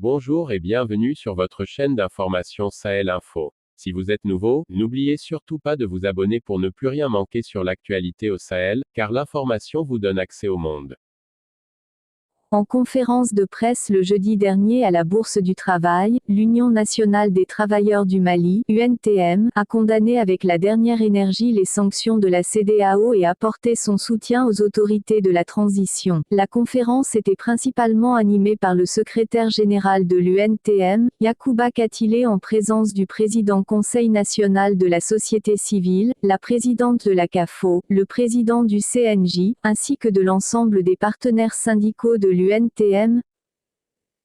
Bonjour et bienvenue sur votre chaîne d'information Sahel Info. Si vous êtes nouveau, n'oubliez surtout pas de vous abonner pour ne plus rien manquer sur l'actualité au Sahel, car l'information vous donne accès au monde. En conférence de presse le jeudi dernier à la Bourse du Travail, l'Union nationale des travailleurs du Mali, UNTM, a condamné avec la dernière énergie les sanctions de la CEDEAO et apporté son soutien aux autorités de la transition. La conférence était principalement animée par le secrétaire général de l'UNTM, Yacouba Katilé, en présence du président Conseil national de la société civile, la présidente de la CAFO, le président du CNJ, ainsi que de l'ensemble des partenaires syndicaux de l'UNTM.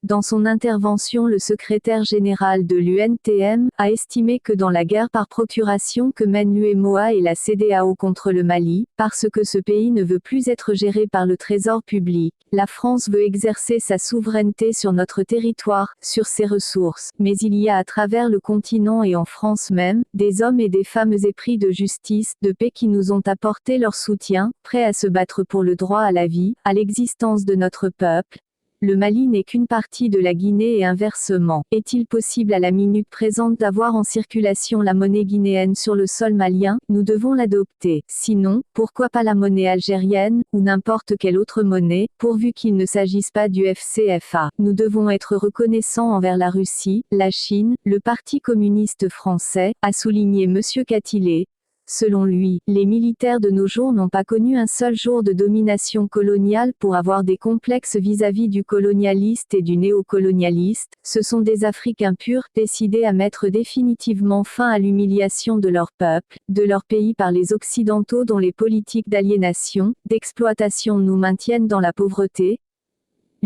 Dans son intervention, le secrétaire général de l'UNTM a estimé que dans la guerre par procuration que mènent l'UEMOA et la CEDEAO contre le Mali, parce que ce pays ne veut plus être géré par le Trésor public, la France veut exercer sa souveraineté sur notre territoire, sur ses ressources. Mais il y a à travers le continent et en France même, des hommes et des femmes épris de justice, de paix qui nous ont apporté leur soutien, prêts à se battre pour le droit à la vie, à l'existence de notre peuple. Le Mali n'est qu'une partie de la Guinée et inversement. Est-il possible à la minute présente d'avoir en circulation la monnaie guinéenne sur le sol malien? Nous devons l'adopter. Sinon, pourquoi pas la monnaie algérienne, ou n'importe quelle autre monnaie, pourvu qu'il ne s'agisse pas du FCFA. Nous devons être reconnaissants envers la Russie, la Chine, le Parti communiste français, a souligné M. Katilé. Selon lui, les militaires de nos jours n'ont pas connu un seul jour de domination coloniale pour avoir des complexes vis-à-vis du colonialiste et du néocolonialiste. Ce sont des Africains purs, décidés à mettre définitivement fin à l'humiliation de leur peuple, de leur pays par les Occidentaux dont les politiques d'aliénation, d'exploitation nous maintiennent dans la pauvreté.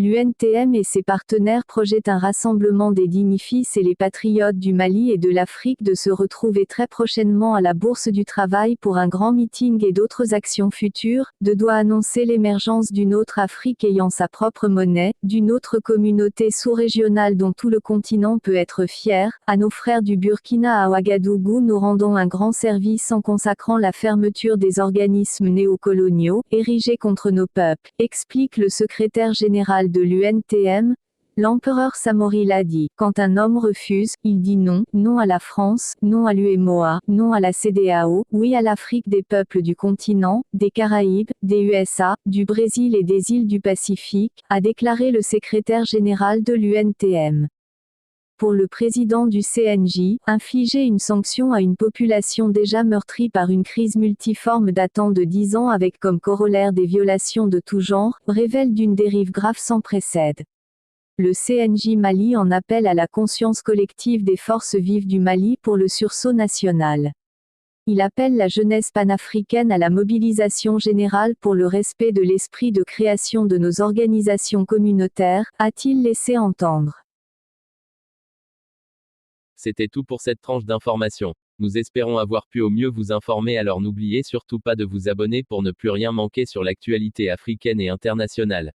L'UNTM et ses partenaires projettent un rassemblement des dignifices et les patriotes du Mali et de l'Afrique de se retrouver très prochainement à la Bourse du Travail pour un grand meeting et d'autres actions futures, doit annoncer l'émergence d'une autre Afrique ayant sa propre monnaie, d'une autre communauté sous-régionale dont tout le continent peut être fier. À nos frères du Burkina à Ouagadougou, nous rendons un grand service en consacrant la fermeture des organismes néocoloniaux, érigés contre nos peuples, explique le secrétaire général de l'UNTM. L'empereur Samori l'a dit, quand un homme refuse, il dit non, non à la France, non à l'UEMOA, non à la CEDEAO, oui à l'Afrique des peuples du continent, des Caraïbes, des USA, du Brésil et des îles du Pacifique, a déclaré le secrétaire général de l'UNTM. Pour le président du CNJ, infliger une sanction à une population déjà meurtrie par une crise multiforme datant de 10 ans avec comme corollaire des violations de tout genre, révèle d'une dérive grave sans précède. Le CNJ Mali en appelle à la conscience collective des forces vives du Mali pour le sursaut national. Il appelle la jeunesse panafricaine à la mobilisation générale pour le respect de l'esprit de création de nos organisations communautaires, a-t-il laissé entendre. C'était tout pour cette tranche d'information. Nous espérons avoir pu au mieux vous informer, alors n'oubliez surtout pas de vous abonner pour ne plus rien manquer sur l'actualité africaine et internationale.